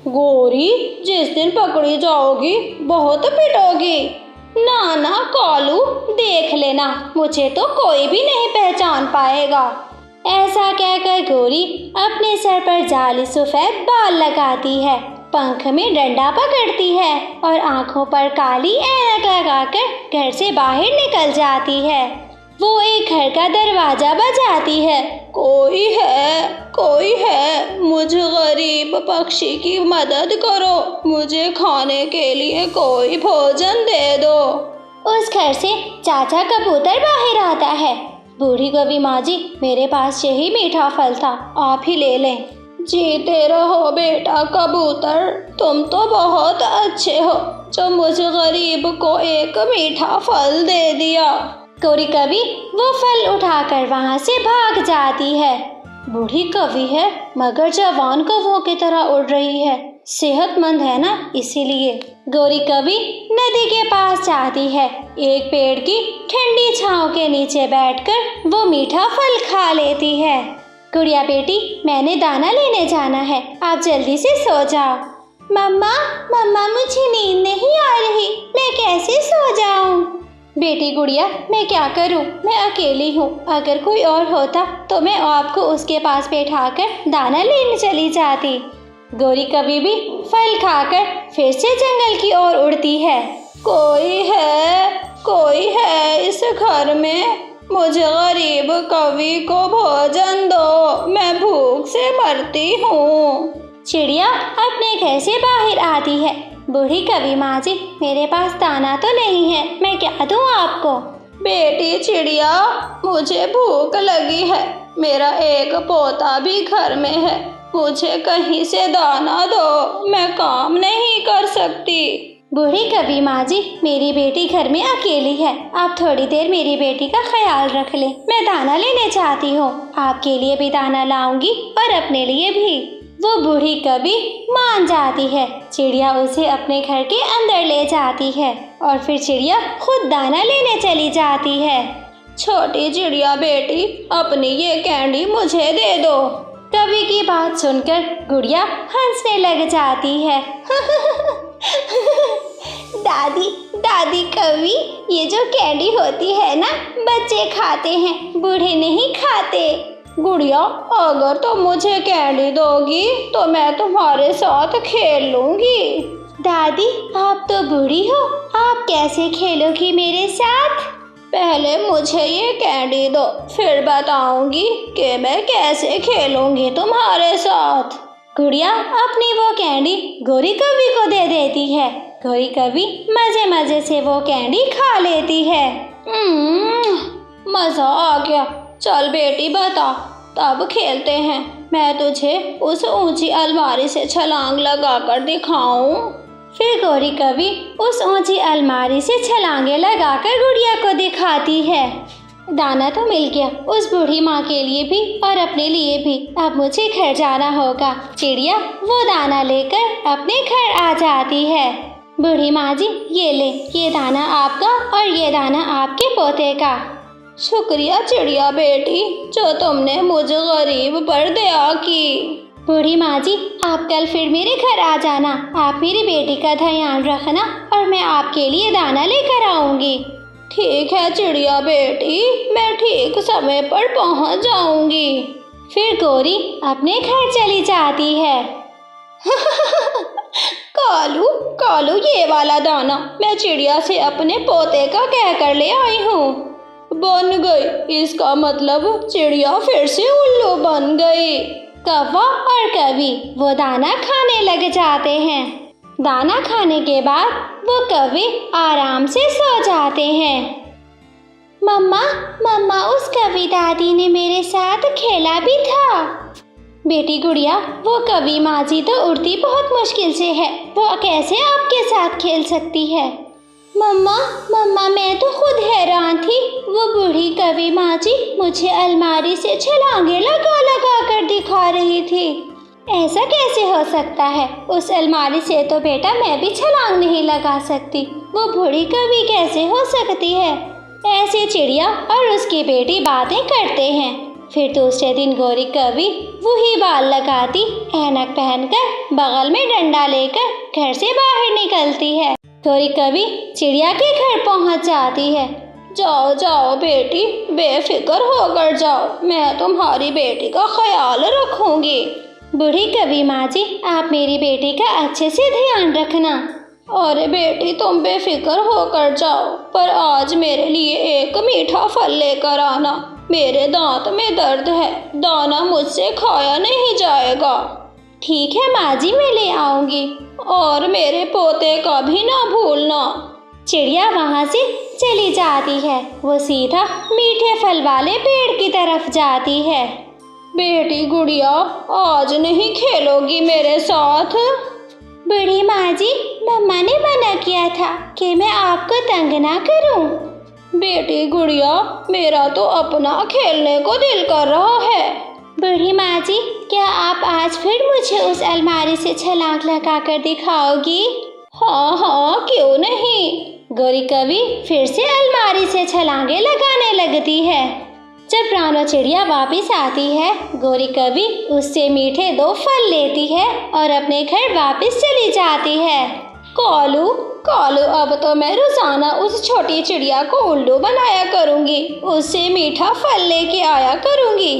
गोरी, जिस दिन पकड़ी जाओगी बहुत पिटोगी। ना ना कालू, देख लेना, मुझे तो कोई भी नहीं पहचान पाएगा। ऐसा कहकर गोरी अपने सर पर जाली सफेद बाल लगाती है, पंख में डंडा पकड़ती है और आंखों पर काली ऐनक लगाकर घर से बाहर निकल जाती है। वो एक घर का दरवाजा बजाती है। कोई है, मुझ गरीब पक्षी की मदद करो, मुझे खाने के लिए कोई भोजन दे दो। उस घर से चाचा कबूतर बाहर आता है। बूढ़ी कवि माँ जी, मेरे पास यही मीठा फल था, आप ही ले लें। जीते रहो बेटा कबूतर, तुम तो बहुत अच्छे हो जो मुझ गरीब को एक मीठा फल दे दिया। गोरी कवि वो फल उठाकर वहाँ से भाग जाती है। बूढ़ी कवि है मगर जवान कौवों की तरह उड़ रही है, सेहतमंद है ना, इसीलिए। गोरी कवि नदी के पास जाती है। एक पेड़ की ठंडी छांव के नीचे बैठकर वो मीठा फल खा लेती है। गुड़िया बेटी, मैंने दाना लेने जाना है, आप जल्दी से सो जाओ। मम्मा मुझे नींद नहीं आ रही, मैं कैसे सो जाऊं? बेटी गुड़िया, मैं क्या करूं, मैं अकेली हूँ, अगर कोई और होता तो मैं आपको उसके पास बैठाकर दाना लेने चली जाती। गोरी कवि भी फल खाकर फिर से जंगल की ओर उड़ती है। कोई है इस घर में, मुझे गरीब कवि को भोजन दो, मैं भूख से मरती हूँ। चिड़िया अपने घर से बाहर आती है। बूढ़ी कवि माँ जी, मेरे पास दाना तो नहीं है, मैं क्या दूँ आपको? बेटी चिड़िया, मुझे भूख लगी है, मेरा एक पोता भी घर में है, मुझे कहीं से दाना दो, मैं काम नहीं कर सकती। बूढ़ी कवि माँ जी, मेरी बेटी घर में अकेली है, आप थोड़ी देर मेरी बेटी का ख्याल रख लें, मैं दाना लेने चाहती हूँ, आपके लिए भी दाना लाऊंगी और अपने लिए भी। वो बूढ़ी कवि मान जाती है। चिड़िया उसे अपने घर के अंदर ले जाती है और फिर चिड़िया खुद दाना लेने चली जाती है। छोटी चिड़िया बेटी, अपनी ये कैंडी मुझे दे दो। कवि की बात सुनकर गुड़िया हंसने लग जाती है। दादी कवि, ये जो कैंडी होती है ना, बच्चे खाते हैं, बूढ़े नहीं खाते। गुड़िया, अगर तुम मुझे कैंडी दोगी तो मैं तुम्हारे साथ खेल लूंगी। दादी, आप तो बूढ़ी हो, आप कैसे खेलोगी मेरे साथ? पहले मुझे ये कैंडी दो, फिर बताऊंगी कि मैं कैसे खेलूंगी तुम्हारे साथ। गुड़िया अपनी वो कैंडी गोरी कवि को दे देती है। गोरी कवि मजे मजे से वो कैंडी खा लेती है। मजा आ गया, चल बेटी बता, तब खेलते हैं, मैं तुझे उस ऊंची अलमारी से छलांग लगाकर दिखाऊं। फिर गोरी कवि उस ऊंची अलमारी से छलांगे लगाकर गुड़िया को दिखाती है। दाना तो मिल गया उस बूढ़ी माँ के लिए भी और अपने लिए भी। अब मुझे घर जाना होगा। चिड़िया वो दाना लेकर अपने घर आ जाती है। बूढ़ी माँ जी, ये ले, ये दाना आपका और ये दाना आपके पोते का। शुक्रिया चिड़िया बेटी, जो तुमने मुझे गरीब पर दया की। बूढ़ी माँ जी, आप कल फिर मेरे घर आ जाना, आप मेरी बेटी का ध्यान रखना और मैं आपके लिए दाना लेकर आऊंगी। ठीक है चिड़िया बेटी, मैं ठीक समय पर पहुंच जाऊंगी। फिर गोरी अपने घर चली जाती है। कालू, ये वाला दाना मैं चिड़िया से अपने पोते का कहकर ले आई हूँ। बन गई, इसका मतलब चिड़िया फिर से उल्लू बन गई। कौवा और कवि वो दाना खाने लग जाते हैं। दाना खाने के बाद वो कवि आराम से सो जाते हैं। मम्मा उस कवि दादी ने मेरे साथ खेला भी था। बेटी गुड़िया, वो कवि माँ जी तो उड़ती बहुत मुश्किल से है, वो कैसे आपके साथ खेल सकती है? मम्मा मैं तो खुद हैरान थी, वो बूढ़ी कवि माँ जी मुझे अलमारी से छलांगे लगा कर दिखा रही थी। ऐसा कैसे हो सकता है? उस अलमारी से तो बेटा मैं भी छलांग नहीं लगा सकती, वो बूढ़ी कवि कैसे हो सकती है? ऐसे चिड़िया और उसकी बेटी बातें करते हैं। फिर दूसरे दिन गौरी कभी वही बाल लगाती, ऐनक पहनकर, बगल में डंडा लेकर घर से बाहर निकलती है। गौरी कभी चिड़िया के घर पहुंच जाती है। जाओ जाओ बेटी, बेफिक्र होकर जाओ, मैं तुम्हारी बेटी का ख्याल रखूंगी। बूढ़ी कभी माँ जी, आप मेरी बेटी का अच्छे से ध्यान रखना। अरे बेटी तुम बेफिक्र होकर जाओ, पर आज मेरे लिए एक मीठा फल लेकर आना। मेरे दांत में दर्द है, दाना मुझसे खाया नहीं जाएगा। ठीक है माँ जी, मैं ले आऊंगी। और मेरे पोते का भी ना भूलना। चिड़िया वहाँ से चली जाती है। वो सीधा मीठे फल वाले पेड़ की तरफ जाती है। बेटी गुड़िया, आज नहीं खेलोगी मेरे साथ? बड़ी माँ जी, मम्मा ने मना किया था कि मैं आपको तंग ना करूं। बेटी गुड़िया, मेरा तो अपना खेलने को दिल कर रहा है। बड़ी माँ जी, क्या आप आज फिर मुझे उस अलमारी से छलांग लगाकर दिखाओगी? हाँ हाँ, क्यों नहीं। गौरी कभी फिर से अलमारी से छलांगे लगाने लगती है। जब रानो चिड़िया वापस आती है, गौरी कभी उससे मीठे 2 फल लेती है और अपने घर वापस चली जाती है। कालू कालू, अब तो मैं रोजाना उस छोटी चिड़िया को उल्लू बनाया करूंगी, उससे मीठा फल लेके आया करूंगी।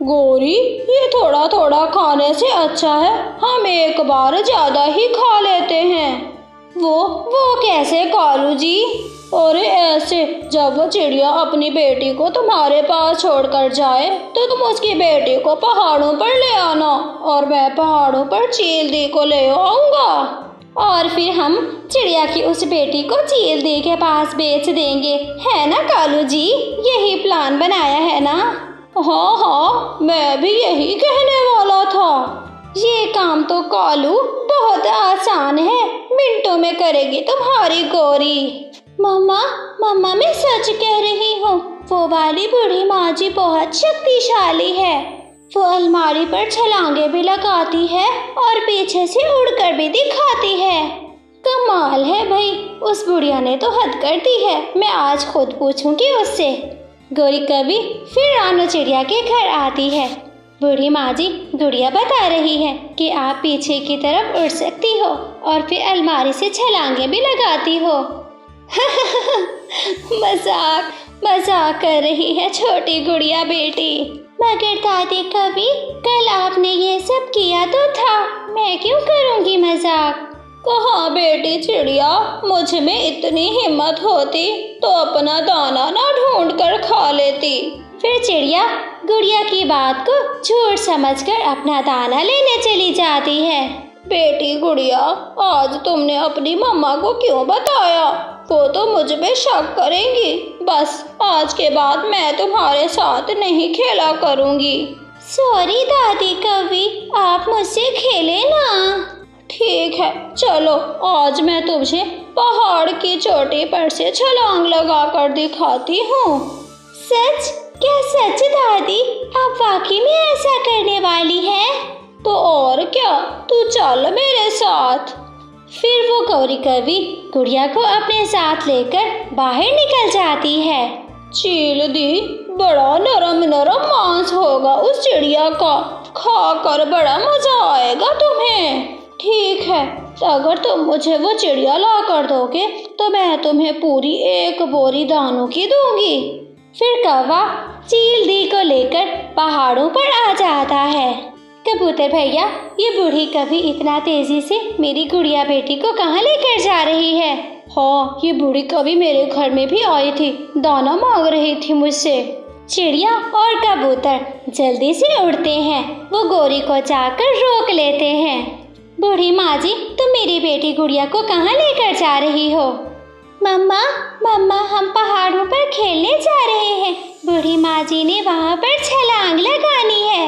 गौरी, ये थोड़ा थोड़ा खाने से अच्छा है हम एक बार ज्यादा ही खा लेते हैं। वो कैसे कालू जी? अरे ऐसे, जब वो चिड़िया अपनी बेटी को तुम्हारे पास छोड़कर जाए तो तुम उसकी बेटी को पहाड़ों पर ले आना और मैं पहाड़ों पर चील दी को ले आऊंगा और फिर हम चिड़िया की उस बेटी को चील दी के पास बेच देंगे, है ना कालू जी? यही प्लान बनाया है ना? हाँ हाँ, मैं भी यही कहने वाला था। ये काम तो कालू बहुत आसान है, मिनटों में करेगी तुम्हारी गौरी। मम्मा मैं सच कह रही हूँ, वो वाली बूढ़ी माँ जी बहुत शक्तिशाली है। वो अलमारी पर छलांगे भी लगाती है और पीछे से उड़कर भी दिखाती है। कमाल है भाई, उस बुढ़िया ने तो हद कर दी है। मैं आज खुद पूछूंगी उससे। गौरी कभी फिर रानो चिड़िया के घर आती है। बूढ़ी माँ जी गुड़िया बता रही है कि आप पीछे की तरफ उड़ सकती हो और फिर अलमारी से छलांगे भी लगाती हो। मजाक कर रही है छोटी गुड़िया बेटी। मगर दादी कभी कल आपने ये सब किया तो था, मैं क्यों करूँगी मजाक? कहाँ बेटी चिड़िया, मुझ में इतनी हिम्मत होती तो अपना दाना ना ढूंढ कर खा लेती। फिर चिड़िया गुड़िया की बात को झूठ समझकर अपना दाना लेने चली जाती है। बेटी गुड़िया, आज तुमने अपनी मम्मा को क्यों बताया? वो तो मुझ पे शक करेंगी। बस आज के बाद मैं तुम्हारे साथ नहीं खेला करूँगी। सॉरी दादी कभी, आप मुझसे खेले ना। ठीक है, चलो आज मैं तुझे पहाड़ की चोटी पर से छलांग लगा कर दिखाती हूँ। सच? क्या सच दादी? आप वाकई में ऐसा करने वाली हैं? तो और क्या, तू चल मेरे साथ। फिर वो गौरी कभी गुड़िया को अपने साथ लेकर बाहर निकल जाती है। चील दी, बड़ा नरम नरम मांस होगा उस चिड़िया का, खाकर बड़ा मजा आएगा तुम्हें। ठीक है, अगर तुम मुझे वो चिड़िया ला कर दोगे तो मैं तुम्हें पूरी 1 बोरी दानों की दूंगी। फिर कौवा चील दी को लेकर पहाड़ों पर आ जाता है। कबूतर भैया, ये बूढ़ी कभी इतना तेजी से मेरी गुड़िया बेटी को कहाँ लेकर जा रही है? हाँ, ये बूढ़ी कभी मेरे घर में भी आई थी, दाना मांग रही थी मुझसे। चिड़िया और कबूतर जल्दी से उड़ते हैं। वो गौरी को जाकर रोक लेते हैं। बूढ़ी माँ जी, तुम मेरी बेटी गुड़िया को कहाँ लेकर जा रही हो? मम्मा हम पहाड़ों पर खेलने जा रहे हैं। बूढ़ी माँ जी ने वहाँ पर छलांग लगानी है।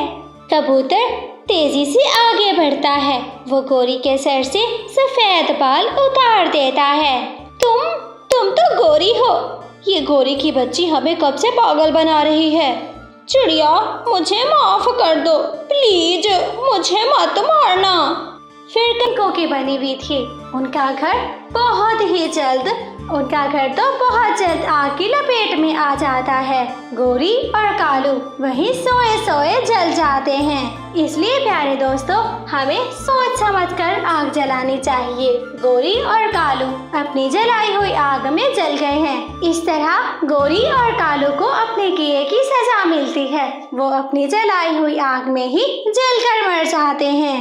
कबूतर तेजी से आगे बढ़ता है। वो गौरी के सर से सफेद बाल उतार देता है। तुम तो गौरी हो। ये गौरी की बच्ची हमें कब से पागल बना रही है। चिड़िया, मुझे माफ कर दो प्लीज, मुझे मत मारना। फिर कंकों की बनी हुई थी। उनका घर बहुत ही जल्द उनका घर तो बहुत जल्द आग की लपेट में आ जाता है। गोरी और कालू वहीं सोए सोए जल जाते हैं। इसलिए प्यारे दोस्तों, हमें सोच समझकर आग जलानी चाहिए। गोरी और कालू अपनी जलाई हुई आग में जल गए हैं। इस तरह गोरी और कालू को अपने किए की सजा मिलती है। वो अपनी जलाई हुई आग में ही जलकर मर जाते हैं।